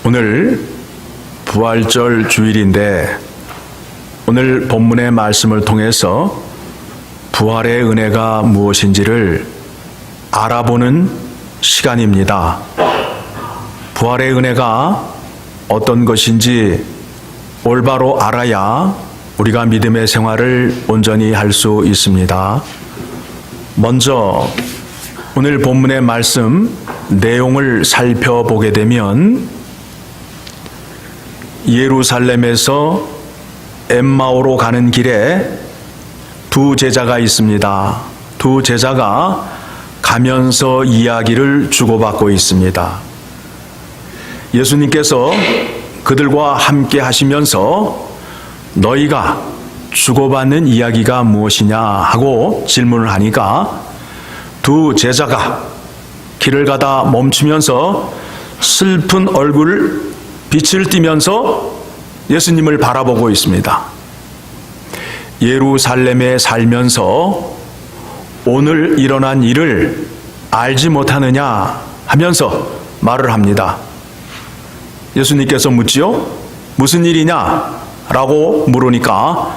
오늘 부활절 주일인데 오늘 본문의 말씀을 통해서 부활의 은혜가 무엇인지를 알아보는 시간입니다. 부활의 은혜가 어떤 것인지 올바로 알아야 우리가 믿음의 생활을 온전히 할 수 있습니다. 먼저 오늘 본문의 말씀 내용을 살펴보게 되면 예루살렘에서 엠마오로 가는 길에 두 제자가 있습니다. 두 제자가 가면서 이야기를 주고받고 있습니다. 예수님께서 그들과 함께 하시면서 너희가 주고받는 이야기가 무엇이냐 하고 질문을 하니까 두 제자가 길을 가다 멈추면서 슬픈 얼굴 빛을 띠면서 예수님을 바라보고 있습니다. 예루살렘에 살면서 오늘 일어난 일을 알지 못하느냐 하면서 말을 합니다. 예수님께서 묻지요? 무슨 일이냐? 라고 물으니까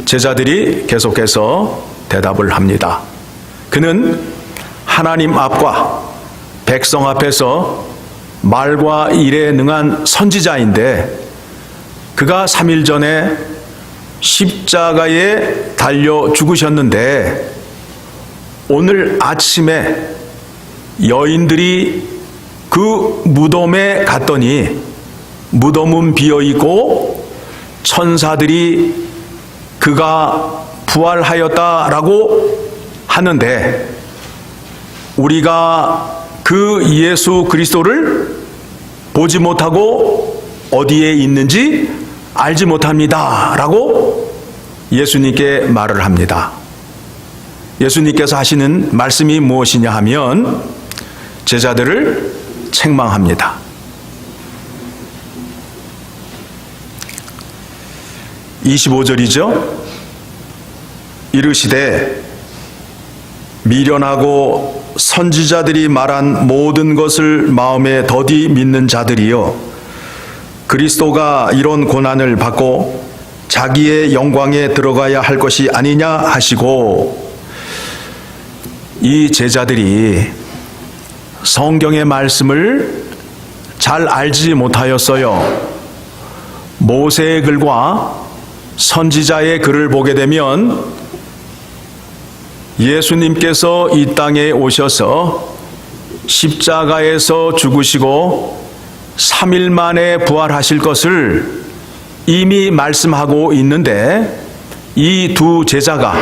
제자들이 계속해서 대답을 합니다. 그는 하나님 앞과 백성 앞에서 말과 일에 능한 선지자인데 그가 3일 전에 십자가에 달려 죽으셨는데 오늘 아침에 여인들이 그 무덤에 갔더니 무덤은 비어있고 천사들이 그가 부활하였다라고 하는데 우리가 그 예수 그리스도를 보지 못하고 어디에 있는지 알지 못합니다 라고 예수님께 말을 합니다. 예수님께서 하시는 말씀이 무엇이냐 하면 제자들을 책망합니다. 25절이죠. 이르시되 미련하고 선지자들이 말한 모든 것을 마음에 더디 믿는 자들이여 그리스도가 이런 고난을 받고 자기의 영광에 들어가야 할 것이 아니냐 하시고 이 제자들이 성경의 말씀을 잘 알지 못하였어요. 모세의 글과 선지자의 글을 보게 되면 예수님께서 이 땅에 오셔서 십자가에서 죽으시고 3일 만에 부활하실 것을 이미 말씀하고 있는데 이 두 제자가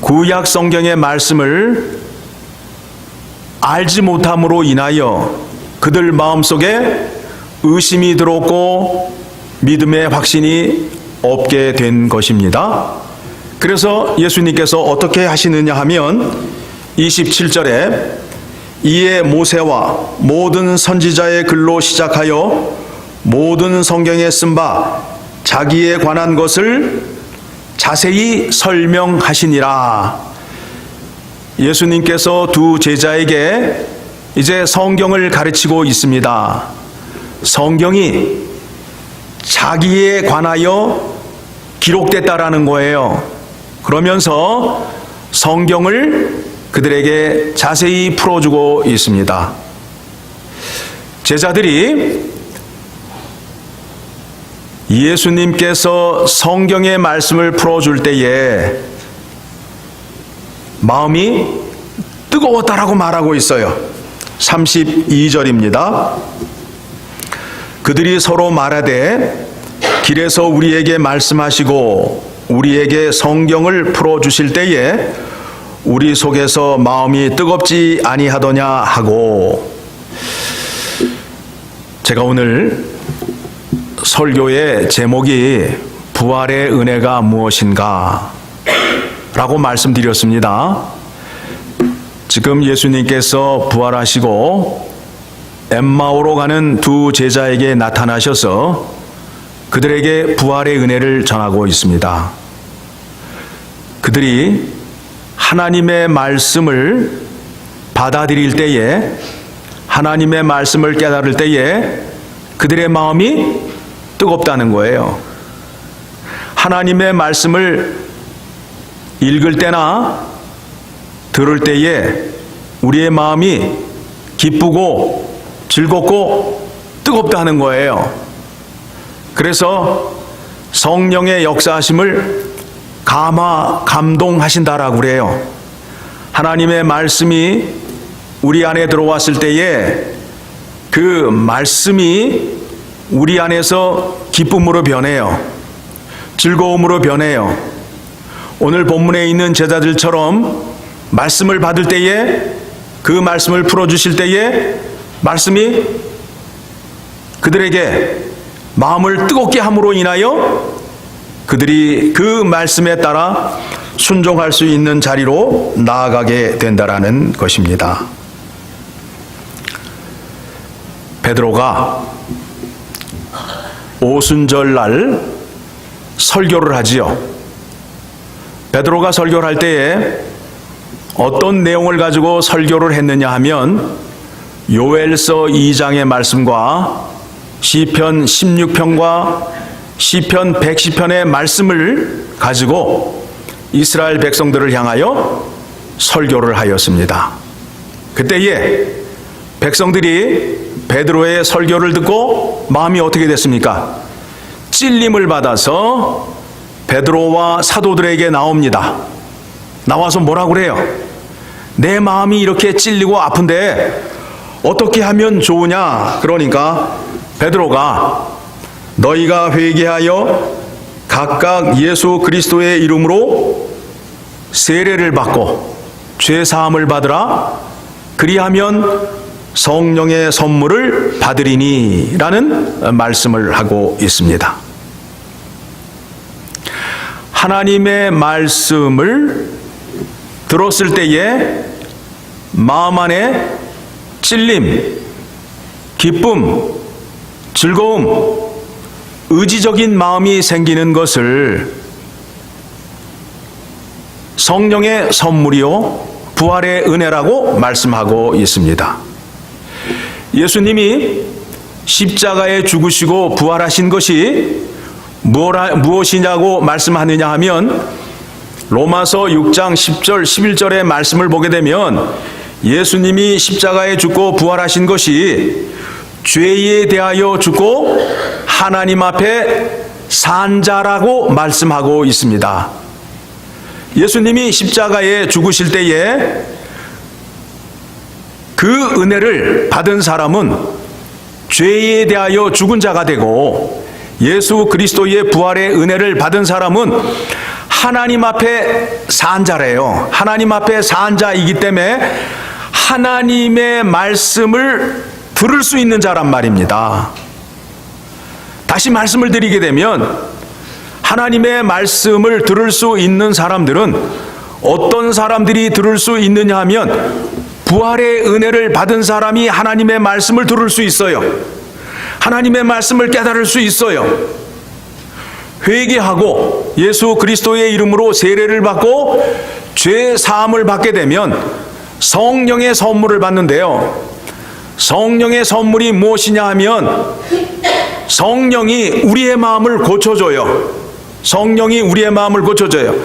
구약 성경의 말씀을 알지 못함으로 인하여 그들 마음속에 의심이 들었고 믿음의 확신이 없게 된 것입니다. 그래서 예수님께서 어떻게 하시느냐 하면 27절에 이에 모세와 모든 선지자의 글로 시작하여 모든 성경에 쓴 바 자기에 관한 것을 자세히 설명하시니라. 예수님께서 두 제자에게 이제 성경을 가르치고 있습니다. 성경이 자기에 관하여 기록됐다라는 거예요. 그러면서 성경을 그들에게 자세히 풀어주고 있습니다. 제자들이 예수님께서 성경의 말씀을 풀어줄 때에 마음이 뜨거웠다라고 말하고 있어요. 32절입니다. 그들이 서로 말하되 길에서 우리에게 말씀하시고 우리에게 성경을 풀어주실 때에 우리 속에서 마음이 뜨겁지 아니하더냐 하고, 제가 오늘 설교의 제목이 부활의 은혜가 무엇인가 라고 말씀드렸습니다. 지금 예수님께서 부활하시고 엠마오로 가는 두 제자에게 나타나셔서 그들에게 부활의 은혜를 전하고 있습니다. 그들이 하나님의 말씀을 받아들일 때에 하나님의 말씀을 깨달을 때에 그들의 마음이 뜨겁다는 거예요. 하나님의 말씀을 읽을 때나 들을 때에 우리의 마음이 기쁘고 즐겁고 뜨겁다는 거예요. 그래서 성령의 역사하심을 감동하신다라고 그래요. 하나님의 말씀이 우리 안에 들어왔을 때에 그 말씀이 우리 안에서 기쁨으로 변해요. 즐거움으로 변해요. 오늘 본문에 있는 제자들처럼 말씀을 받을 때에 그 말씀을 풀어주실 때에 말씀이 그들에게 마음을 뜨겁게 함으로 인하여 그들이 그 말씀에 따라 순종할 수 있는 자리로 나아가게 된다라는 것입니다. 베드로가 오순절날 설교를 하지요. 베드로가 설교를 할 때에 어떤 내용을 가지고 설교를 했느냐 하면 요엘서 2장의 말씀과 시편 16편과 시편 110편의 말씀을 가지고 이스라엘 백성들을 향하여 설교를 하였습니다. 그때에 백성들이 베드로의 설교를 듣고 마음이 어떻게 됐습니까? 찔림을 받아서 베드로와 사도들에게 나옵니다. 나와서 뭐라고 그래요? 내 마음이 이렇게 찔리고 아픈데 어떻게 하면 좋으냐? 그러니까 베드로가 너희가 회개하여 각각 예수 그리스도의 이름으로 세례를 받고 죄 사함을 받으라. 그리하면 성령의 선물을 받으리니 라는 말씀을 하고 있습니다. 하나님의 말씀을 들었을 때에 마음 안에 찔림, 기쁨, 즐거움, 의지적인 마음이 생기는 것을 성령의 선물이요 부활의 은혜라고 말씀하고 있습니다. 예수님이 십자가에 죽으시고 부활하신 것이 무엇이냐고 말씀하느냐 하면 로마서 6장 10절 11절의 말씀을 보게 되면 예수님이 십자가에 죽고 부활하신 것이 죄에 대하여 죽고 하나님 앞에 산 자라고 말씀하고 있습니다. 예수님이 십자가에 죽으실 때에 그 은혜를 받은 사람은 죄에 대하여 죽은 자가 되고 예수 그리스도의 부활의 은혜를 받은 사람은 하나님 앞에 산 자래요. 하나님 앞에 산 자이기 때문에 하나님의 말씀을 들을 수 있는 자란 말입니다. 다시 말씀을 드리게 되면 하나님의 말씀을 들을 수 있는 사람들은 어떤 사람들이 들을 수 있느냐 하면 부활의 은혜를 받은 사람이 하나님의 말씀을 들을 수 있어요. 하나님의 말씀을 깨달을 수 있어요. 회개하고 예수 그리스도의 이름으로 세례를 받고 죄 사함을 받게 되면 성령의 선물을 받는데요. 성령의 선물이 무엇이냐 하면 성령이 우리의 마음을 고쳐줘요. 성령이 우리의 마음을 고쳐줘요.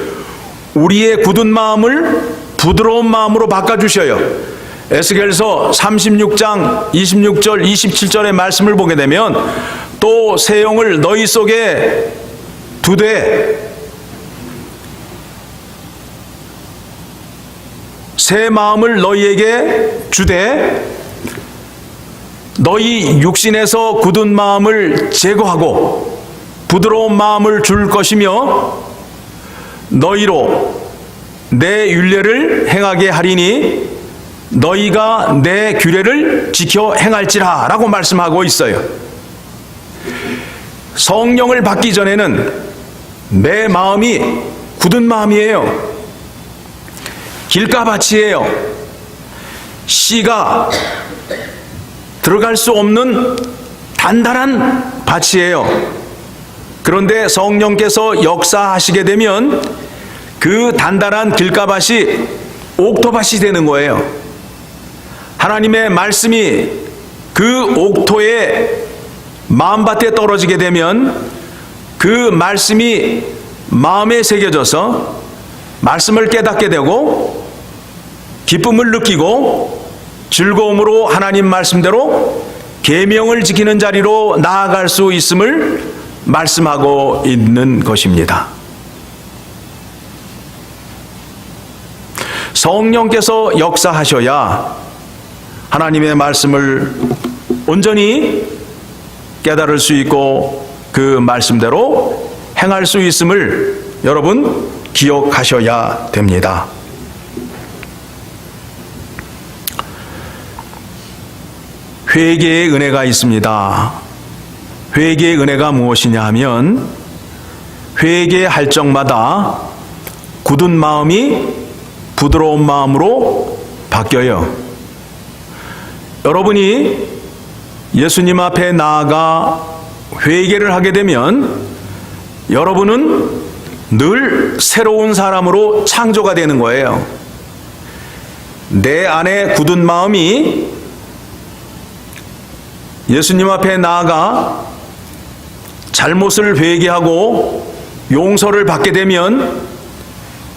우리의 굳은 마음을 부드러운 마음으로 바꿔주셔요. 에스겔서 36장 26절 27절의 말씀을 보게 되면 또 새 영을 너희 속에 두되 새 마음을 너희에게 주되 너희 육신에서 굳은 마음을 제거하고 부드러운 마음을 줄 것이며 너희로 내 율례를 행하게 하리니 너희가 내 규례를 지켜 행할지라 라고 말씀하고 있어요. 성령을 받기 전에는 내 마음이 굳은 마음이에요. 길가밭이에요. 씨가 들어갈 수 없는 단단한 밭이에요. 그런데 성령께서 역사하시게 되면 그 단단한 길가밭이 옥토밭이 되는 거예요. 하나님의 말씀이 그 옥토에 마음밭에 떨어지게 되면 그 말씀이 마음에 새겨져서 말씀을 깨닫게 되고 기쁨을 느끼고 즐거움으로 하나님 말씀대로 계명을 지키는 자리로 나아갈 수 있음을 말씀하고 있는 것입니다. 성령께서 역사하셔야 하나님의 말씀을 온전히 깨달을 수 있고 그 말씀대로 행할 수 있음을 여러분 기억하셔야 됩니다. 회개의 은혜가 있습니다. 회개의 은혜가 무엇이냐 하면 회개할 적마다 굳은 마음이 부드러운 마음으로 바뀌어요. 여러분이 예수님 앞에 나아가 회개를 하게 되면 여러분은 늘 새로운 사람으로 창조가 되는 거예요. 내 안에 굳은 마음이 예수님 앞에 나아가 잘못을 회개하고 용서를 받게 되면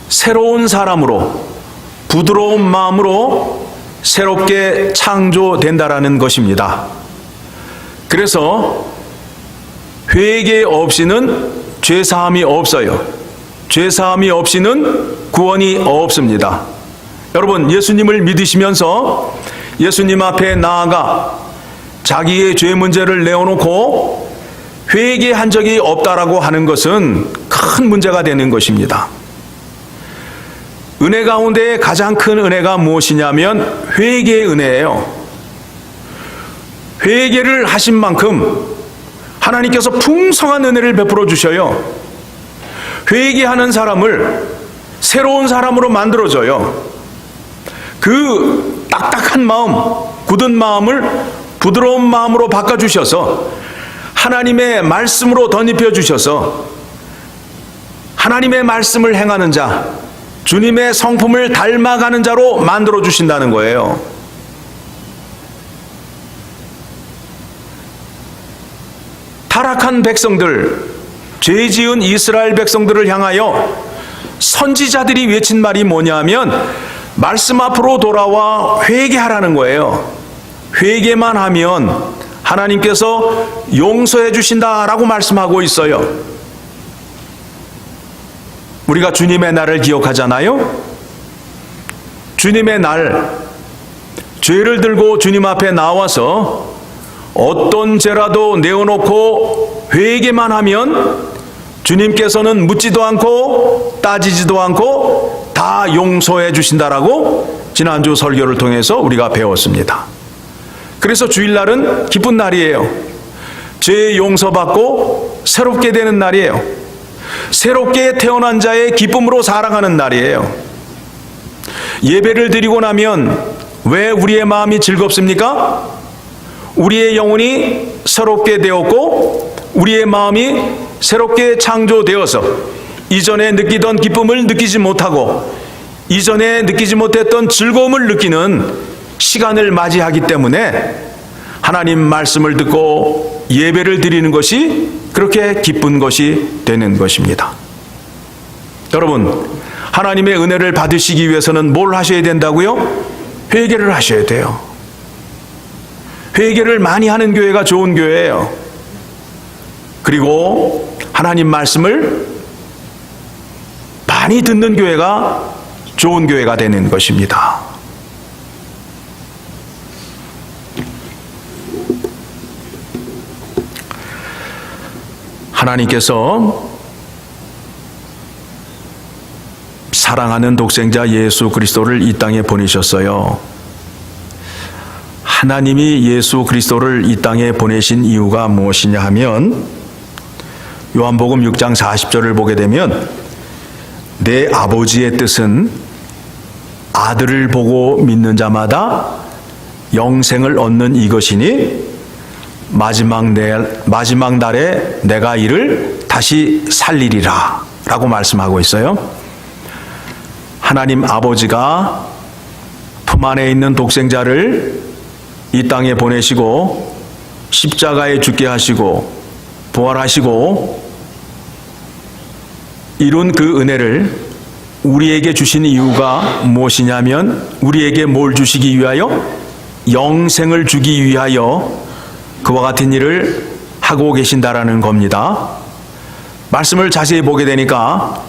새로운 사람으로 부드러운 마음으로 새롭게 창조된다라는 것입니다. 그래서 회개 없이는 죄사함이 없어요. 죄사함이 없이는 구원이 없습니다. 여러분, 예수님을 믿으시면서 예수님 앞에 나아가 자기의 죄 문제를 내어놓고 회개한 적이 없다라고 하는 것은 큰 문제가 되는 것입니다. 은혜 가운데 가장 큰 은혜가 무엇이냐면 회개의 은혜예요. 회개를 하신 만큼 하나님께서 풍성한 은혜를 베풀어 주셔요. 회개하는 사람을 새로운 사람으로 만들어줘요. 그 딱딱한 마음, 굳은 마음을 부드러운 마음으로 바꿔주셔서 하나님의 말씀으로 덧입혀 주셔서 하나님의 말씀을 행하는 자, 주님의 성품을 닮아가는 자로 만들어 주신다는 거예요. 타락한 백성들, 죄 지은 이스라엘 백성들을 향하여 선지자들이 외친 말이 뭐냐면 말씀 앞으로 돌아와 회개하라는 거예요. 회개만 하면 하나님께서 용서해 주신다라고 말씀하고 있어요. 우리가 주님의 날을 기억하잖아요. 주님의 날, 죄를 들고 주님 앞에 나와서 어떤 죄라도 내어놓고 회개만 하면 주님께서는 묻지도 않고 따지지도 않고 다 용서해 주신다라고 지난주 설교를 통해서 우리가 배웠습니다. 그래서 주일날은 기쁜 날이에요. 죄 용서받고 새롭게 되는 날이에요. 새롭게 태어난 자의 기쁨으로 살아가는 날이에요. 예배를 드리고 나면 왜 우리의 마음이 즐겁습니까? 우리의 영혼이 새롭게 되었고 우리의 마음이 새롭게 창조되어서 이전에 느끼던 기쁨을 느끼지 못하고 이전에 느끼지 못했던 즐거움을 느끼는 시간을 맞이하기 때문에 하나님 말씀을 듣고 예배를 드리는 것이 그렇게 기쁜 것이 되는 것입니다. 여러분, 하나님의 은혜를 받으시기 위해서는 뭘 하셔야 된다고요? 회개를 하셔야 돼요. 회개를 많이 하는 교회가 좋은 교회예요. 그리고 하나님 말씀을 많이 듣는 교회가 좋은 교회가 되는 것입니다. 하나님께서 사랑하는 독생자 예수 그리스도를 이 땅에 보내셨어요. 하나님이 예수 그리스도를 이 땅에 보내신 이유가 무엇이냐 하면 요한복음 6장 40절을 보게 되면 내 아버지의 뜻은 아들을 보고 믿는 자마다 영생을 얻는 이것이니 마지막 날에 내가 이를 다시 살리리라 라고 말씀하고 있어요. 하나님 아버지가 품 안에 있는 독생자를 이 땅에 보내시고 십자가에 죽게 하시고 부활하시고 이룬 그 은혜를 우리에게 주신 이유가 무엇이냐면 우리에게 뭘 주시기 위하여? 영생을 주기 위하여 그와 같은 일을 하고 계신다라는 겁니다. 말씀을 자세히 보게 되니까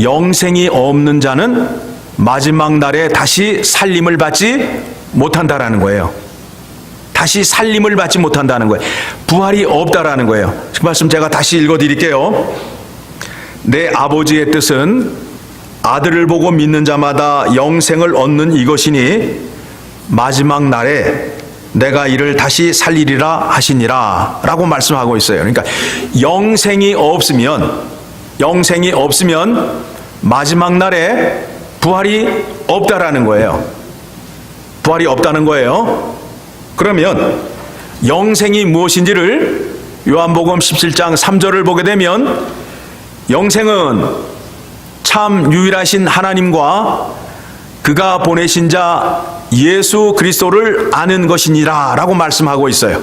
영생이 없는 자는 마지막 날에 다시 살림을 받지 못한다라는 거예요. 다시 살림을 받지 못한다는 거예요. 부활이 없다라는 거예요. 그 말씀 제가 다시 읽어드릴게요. 내 아버지의 뜻은 아들을 보고 믿는 자마다 영생을 얻는 이것이니 마지막 날에 내가 이를 다시 살리리라 하시니라 라고 말씀하고 있어요. 그러니까 영생이 없으면 마지막 날에 부활이 없다라는 거예요. 부활이 없다는 거예요. 그러면 영생이 무엇인지를 요한복음 17장 3절을 보게 되면 영생은 참 유일하신 하나님과 그가 보내신 자 예수 그리스도를 아는 것이니라 라고 말씀하고 있어요.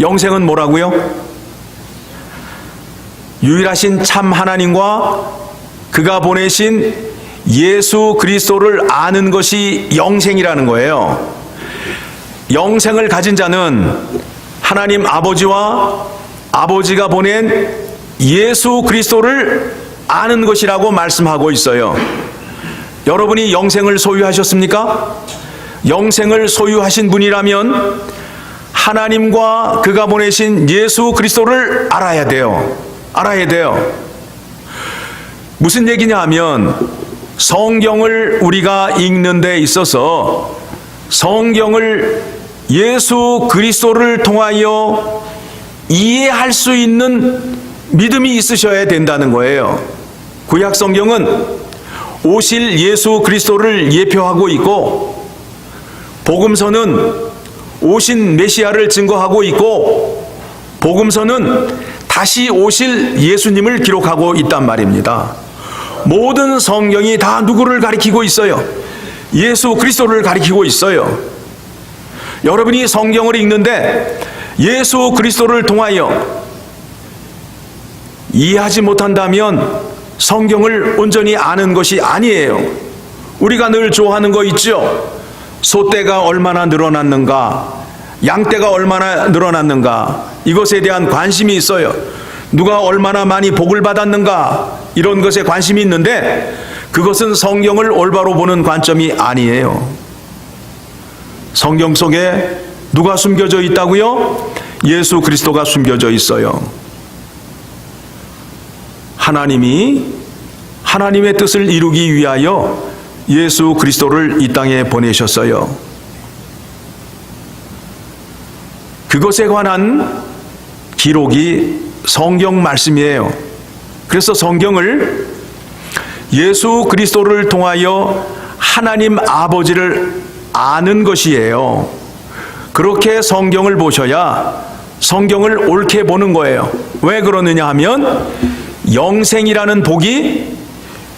영생은 뭐라고요? 유일하신 참 하나님과 그가 보내신 예수 그리스도를 아는 것이 영생이라는 거예요. 영생을 가진 자는 하나님 아버지와 아버지가 보낸 예수 그리스도를 아는 것이라고 말씀하고 있어요. 여러분이 영생을 소유하셨습니까? 영생을 소유하신 분이라면 하나님과 그가 보내신 예수 그리스도를 알아야 돼요. 무슨 얘기냐 하면 성경을 우리가 읽는 데 있어서 성경을 예수 그리스도를 통하여 이해할 수 있는 믿음이 있으셔야 된다는 거예요. 구약 성경은 오실 예수 그리스도를 예표하고 있고 복음서는 오신 메시아를 증거하고 있고 복음서는 다시 오실 예수님을 기록하고 있단 말입니다. 모든 성경이 다 누구를 가리키고 있어요? 예수 그리스도를 가리키고 있어요. 여러분이 성경을 읽는데 예수 그리스도를 통하여 이해하지 못한다면 성경을 온전히 아는 것이 아니에요. 우리가 늘 좋아하는 거 있죠? 소떼가 얼마나 늘어났는가, 양떼가 얼마나 늘어났는가, 이것에 대한 관심이 있어요. 누가 얼마나 많이 복을 받았는가, 이런 것에 관심이 있는데 그것은 성경을 올바로 보는 관점이 아니에요. 성경 속에 누가 숨겨져 있다고요? 예수 그리스도가 숨겨져 있어요. 하나님이 하나님의 뜻을 이루기 위하여 예수 그리스도를 이 땅에 보내셨어요. 그것에 관한 기록이 성경 말씀이에요. 그래서 성경을 예수 그리스도를 통하여 하나님 아버지를 아는 것이에요. 그렇게 성경을 보셔야 성경을 옳게 보는 거예요. 왜 그러느냐 하면 영생이라는 복이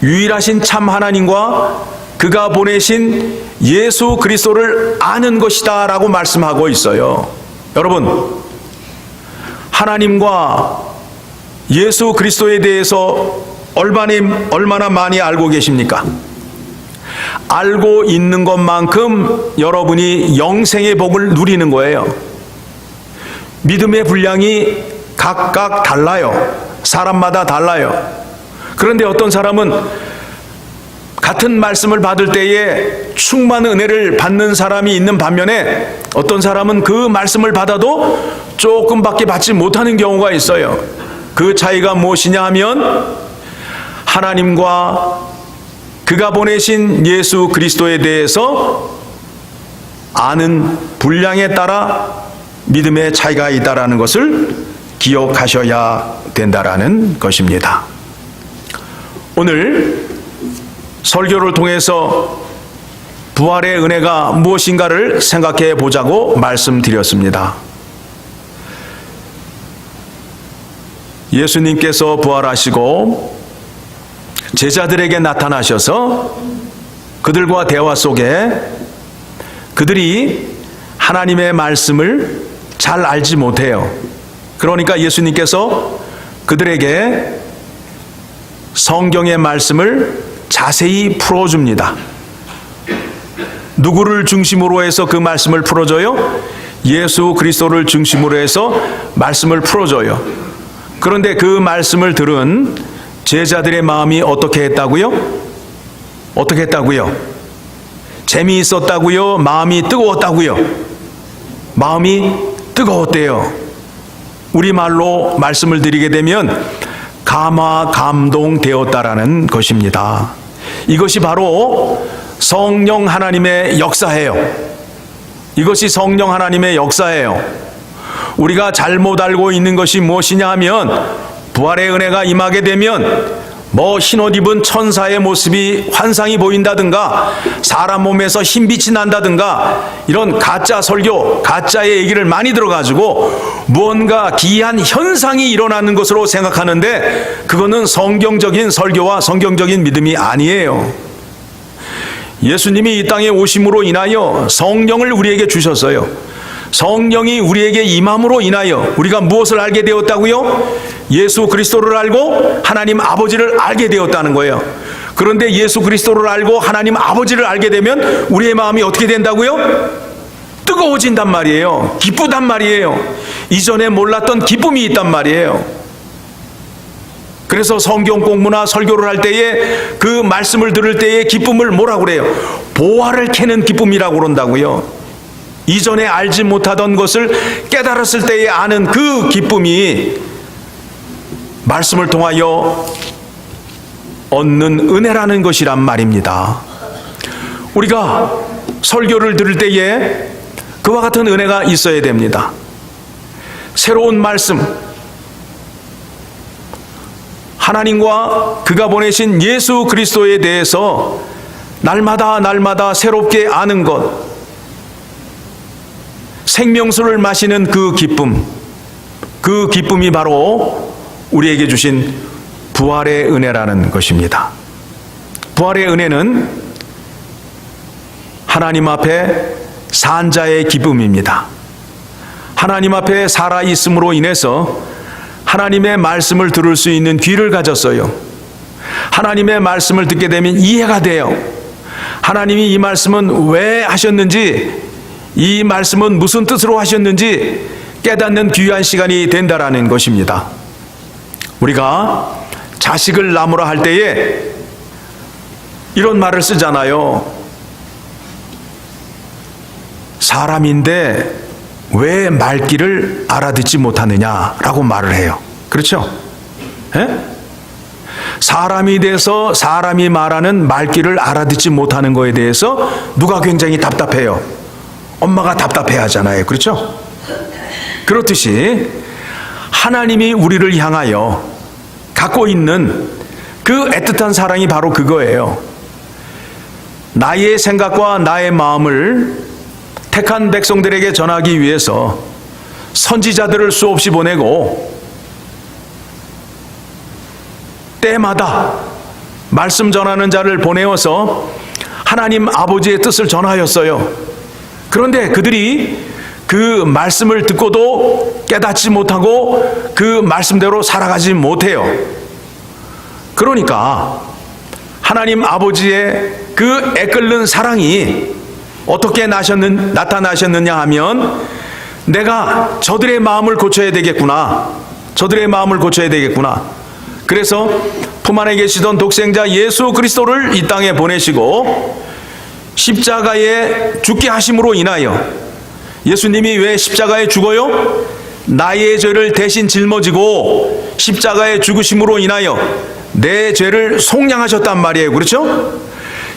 유일하신 참 하나님과 그가 보내신 예수 그리스도를 아는 것이다 라고 말씀하고 있어요. 여러분, 하나님과 예수 그리스도에 대해서 얼마나 많이 알고 계십니까? 알고 있는 것만큼 여러분이 영생의 복을 누리는 거예요. 믿음의 분량이 각각 달라요. 사람마다 달라요. 그런데 어떤 사람은 같은 말씀을 받을 때에 충만한 은혜를 받는 사람이 있는 반면에 어떤 사람은 그 말씀을 받아도 조금밖에 받지 못하는 경우가 있어요. 그 차이가 무엇이냐 하면 하나님과 그가 보내신 예수 그리스도에 대해서 아는 분량에 따라 믿음의 차이가 있다라는 것을 기억하셔야 된다라는 것입니다. 오늘 설교를 통해서 부활의 은혜가 무엇인가를 생각해 보자고 말씀드렸습니다. 예수님께서 부활하시고 제자들에게 나타나셔서 그들과 대화 속에 그들이 하나님의 말씀을 잘 알지 못해요. 그러니까 예수님께서 그들에게 성경의 말씀을 자세히 풀어줍니다. 누구를 중심으로 해서 그 말씀을 풀어줘요? 예수 그리스도를 중심으로 해서 말씀을 풀어줘요. 그런데 그 말씀을 들은 제자들의 마음이 어떻게 했다고요? 어떻게 했다고요? 재미있었다고요? 마음이 뜨거웠다고요? 마음이 뜨거웠대요. 우리말로 말씀을 드리게 되면 감동되었다라는 것입니다. 이것이 바로 성령 하나님의 역사예요. 이것이 성령 하나님의 역사예요. 우리가 잘못 알고 있는 것이 무엇이냐 하면 부활의 은혜가 임하게 되면 흰옷 입은 천사의 모습이 환상이 보인다든가 사람 몸에서 흰빛이 난다든가 이런 가짜 설교, 가짜의 얘기를 많이 들어가지고 무언가 기이한 현상이 일어나는 것으로 생각하는데 그거는 성경적인 설교와 성경적인 믿음이 아니에요. 예수님이 이 땅에 오심으로 인하여 성령을 우리에게 주셨어요. 성령이 우리에게 임함으로 인하여 우리가 무엇을 알게 되었다고요? 예수 그리스도를 알고 하나님 아버지를 알게 되었다는 거예요. 그런데 예수 그리스도를 알고 하나님 아버지를 알게 되면 우리의 마음이 어떻게 된다고요? 뜨거워진단 말이에요. 기쁘단 말이에요. 이전에 몰랐던 기쁨이 있단 말이에요. 그래서 성경 공부나 설교를 할 때에 그 말씀을 들을 때의 기쁨을 뭐라고 그래요? 보화를 캐는 기쁨이라고 그런다고요. 이전에 알지 못하던 것을 깨달았을 때에 아는 그 기쁨이 말씀을 통하여 얻는 은혜라는 것이란 말입니다. 우리가 설교를 들을 때에 그와 같은 은혜가 있어야 됩니다. 새로운 말씀, 하나님과 그가 보내신 예수 그리스도에 대해서 날마다 새롭게 아는 것, 생명수를 마시는 그 기쁨이 바로 우리에게 주신 부활의 은혜라는 것입니다. 부활의 은혜는 하나님 앞에 산 자의 기쁨입니다. 하나님 앞에 살아있음으로 인해서 하나님의 말씀을 들을 수 있는 귀를 가졌어요. 하나님의 말씀을 듣게 되면 이해가 돼요. 하나님이 이 말씀은 왜 하셨는지, 이 말씀은 무슨 뜻으로 하셨는지 깨닫는 귀한 시간이 된다라는 것입니다. 우리가 자식을 낳으라 할 때에 이런 말을 쓰잖아요. 사람인데 왜 말귀를 알아듣지 못하느냐라고 말을 해요. 그렇죠? 에? 사람이 돼서 사람이 말하는 말귀를 알아듣지 못하는 거에 대해서 누가 굉장히 답답해요? 엄마가 답답해 하잖아요. 그렇죠? 그렇듯이 하나님이 우리를 향하여 갖고 있는 그 애틋한 사랑이 바로 그거예요. 나의 생각과 나의 마음을 택한 백성들에게 전하기 위해서 선지자들을 수없이 보내고 때마다 말씀 전하는 자를 보내어서 하나님 아버지의 뜻을 전하였어요. 그런데 그들이 그 말씀을 듣고도 깨닫지 못하고 그 말씀대로 살아가지 못해요. 그러니까 하나님 아버지의 그 애끓는 사랑이 어떻게 나타나셨느냐 하면 내가 저들의 마음을 고쳐야 되겠구나. 저들의 마음을 고쳐야 되겠구나. 그래서 품 안에 계시던 독생자 예수 그리스도를 이 땅에 보내시고 십자가에 죽게 하심으로 인하여, 예수님이 왜 십자가에 죽어요? 나의 죄를 대신 짊어지고 십자가에 죽으심으로 인하여 내 죄를 속량하셨단 말이에요. 그렇죠?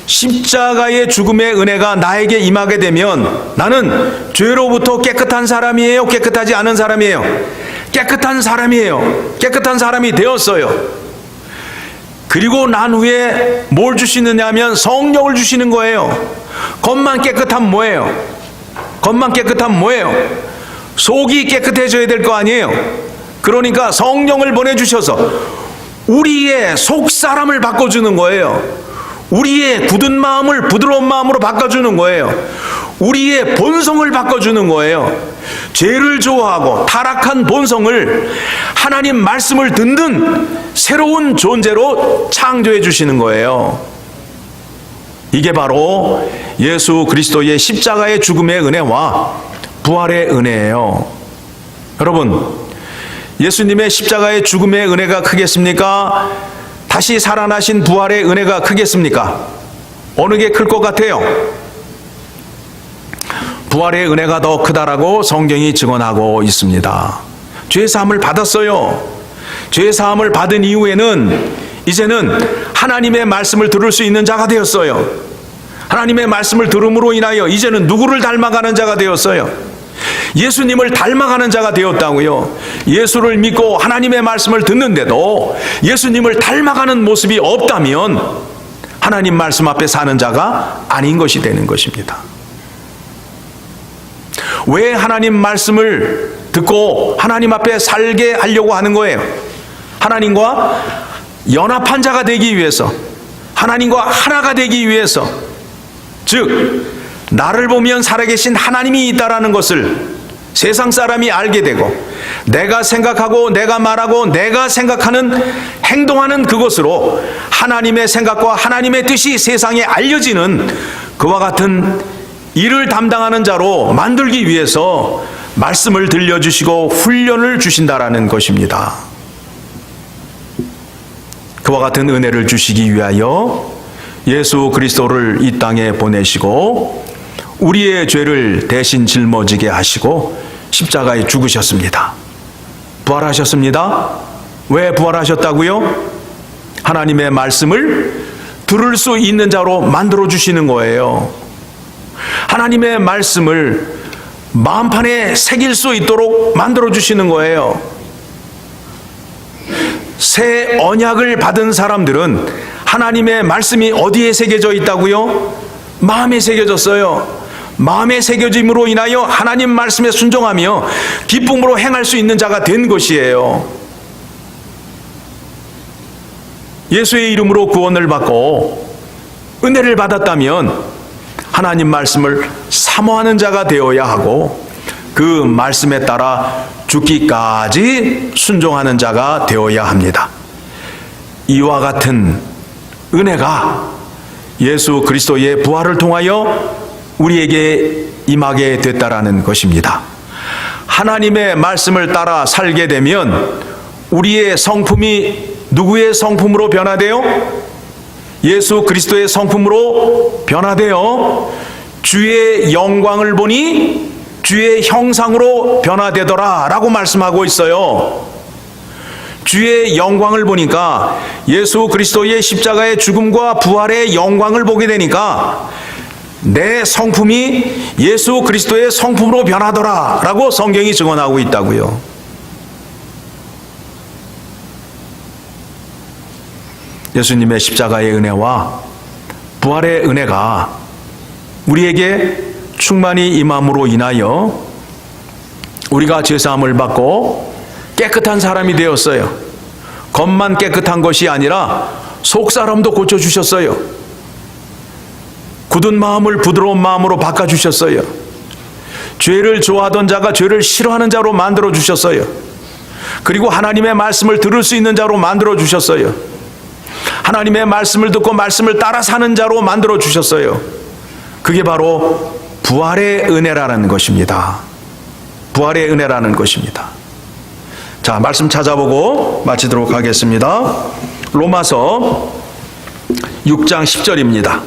십자가의 죽음의 은혜가 나에게 임하게 되면 나는 죄로부터 깨끗한 사람이에요? 깨끗하지 않은 사람이에요? 깨끗한 사람이에요. 깨끗한 사람이 되었어요. 그리고 난 후에 뭘 주시느냐 하면 성령을 주시는 거예요. 겉만 깨끗하면 뭐예요? 겉만 깨끗하면 뭐예요? 속이 깨끗해져야 될 거 아니에요? 그러니까 성령을 보내주셔서 우리의 속 사람을 바꿔주는 거예요. 우리의 굳은 마음을 부드러운 마음으로 바꿔주는 거예요. 우리의 본성을 바꿔주는 거예요. 죄를 좋아하고 타락한 본성을 하나님 말씀을 듣는 새로운 존재로 창조해 주시는 거예요. 이게 바로 예수 그리스도의 십자가의 죽음의 은혜와 부활의 은혜예요. 여러분, 예수님의 십자가의 죽음의 은혜가 크겠습니까? 다시 살아나신 부활의 은혜가 크겠습니까? 어느 게 클 것 같아요? 부활의 은혜가 더 크다라고 성경이 증언하고 있습니다. 죄사함을 받았어요. 죄사함을 받은 이후에는 이제는 하나님의 말씀을 들을 수 있는 자가 되었어요. 하나님의 말씀을 들음으로 인하여 이제는 누구를 닮아가는 자가 되었어요? 예수님을 닮아가는 자가 되었다고요. 예수를 믿고 하나님의 말씀을 듣는데도 예수님을 닮아가는 모습이 없다면 하나님 말씀 앞에 사는 자가 아닌 것이 되는 것입니다. 왜 하나님 말씀을 듣고 하나님 앞에 살게 하려고 하는 거예요? 하나님과 연합한 자가 되기 위해서, 하나님과 하나가 되기 위해서, 즉 나를 보면 살아계신 하나님이 있다라는 것을 세상 사람이 알게 되고, 내가 생각하고 내가 말하고 내가 생각하는 행동하는 그것으로 하나님의 생각과 하나님의 뜻이 세상에 알려지는 그와 같은 일을 담당하는 자로 만들기 위해서 말씀을 들려주시고 훈련을 주신다라는 것입니다. 그와 같은 은혜를 주시기 위하여 예수 그리스도를 이 땅에 보내시고 우리의 죄를 대신 짊어지게 하시고 십자가에 죽으셨습니다. 부활하셨습니다. 왜 부활하셨다고요? 하나님의 말씀을 들을 수 있는 자로 만들어 주시는 거예요. 하나님의 말씀을 마음판에 새길 수 있도록 만들어 주시는 거예요. 새 언약을 받은 사람들은 하나님의 말씀이 어디에 새겨져 있다고요? 마음에 새겨졌어요. 마음에 새겨짐으로 인하여 하나님 말씀에 순종하며 기쁨으로 행할 수 있는 자가 된 것이에요. 예수의 이름으로 구원을 받고 은혜를 받았다면 하나님 말씀을 사모하는 자가 되어야 하고 그 말씀에 따라 죽기까지 순종하는 자가 되어야 합니다. 이와 같은 은혜가 예수 그리스도의 부활을 통하여 우리에게 임하게 됐다라는 것입니다. 하나님의 말씀을 따라 살게 되면 우리의 성품이 누구의 성품으로 변화돼요? 예수 그리스도의 성품으로 변화되어 주의 영광을 보니 주의 형상으로 변화되더라 라고 말씀하고 있어요. 주의 영광을 보니까 예수 그리스도의 십자가의 죽음과 부활의 영광을 보게 되니까 내 성품이 예수 그리스도의 성품으로 변하더라 라고 성경이 증언하고 있다고요. 예수님의 십자가의 은혜와 부활의 은혜가 우리에게 충만히 임함으로 인하여 우리가 죄사함을 받고 깨끗한 사람이 되었어요. 겉만 깨끗한 것이 아니라 속사람도 고쳐주셨어요. 굳은 마음을 부드러운 마음으로 바꿔주셨어요. 죄를 좋아하던 자가 죄를 싫어하는 자로 만들어주셨어요. 그리고 하나님의 말씀을 들을 수 있는 자로 만들어주셨어요. 하나님의 말씀을 듣고 말씀을 따라 사는 자로 만들어 주셨어요. 그게 바로 부활의 은혜라는 것입니다. 부활의 은혜라는 것입니다. 자, 말씀 찾아보고 마치도록 하겠습니다. 로마서 6장 10절입니다.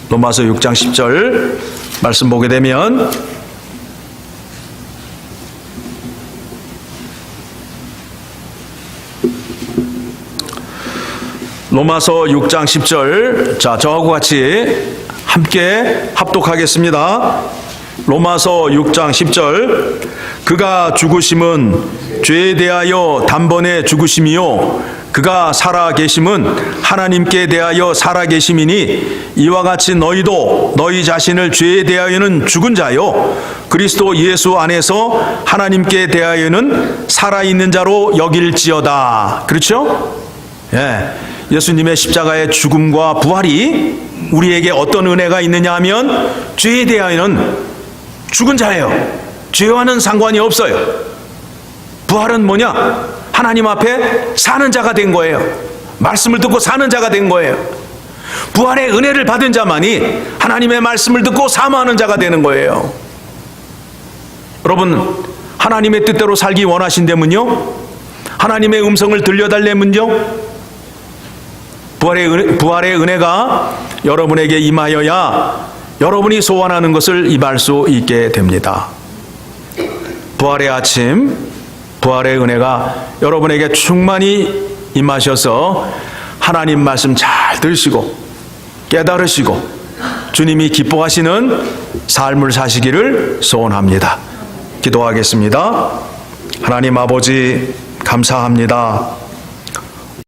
로마서 6장 10절 말씀 보게 되면 로마서 6장 10절, 자, 저하고 같이 함께 합독하겠습니다. 로마서 6장 10절, 그가 죽으심은 죄에 대하여 단번에 죽으심이요 그가 살아계심은 하나님께 대하여 살아계심이니 이와 같이 너희도 너희 자신을 죄에 대하여는 죽은 자요 그리스도 예수 안에서 하나님께 대하여는 살아있는 자로 여길지어다. 그렇죠? 예. 예수님의 십자가의 죽음과 부활이 우리에게 어떤 은혜가 있느냐 하면 죄에 대하여는 죽은 자예요. 죄와는 상관이 없어요. 부활은 뭐냐? 하나님 앞에 사는 자가 된 거예요. 말씀을 듣고 사는 자가 된 거예요. 부활의 은혜를 받은 자만이 하나님의 말씀을 듣고 사모하는 자가 되는 거예요. 여러분, 하나님의 뜻대로 살기 원하신다면요, 하나님의 음성을 들려달라면요, 부활의 은혜가 여러분에게 임하여야 여러분이 소원하는 것을 입할 수 있게 됩니다. 부활의 아침, 부활의 은혜가 여러분에게 충만히 임하셔서 하나님 말씀 잘 들으시고 깨달으시고 주님이 기뻐하시는 삶을 사시기를 소원합니다. 기도하겠습니다. 하나님 아버지, 감사합니다.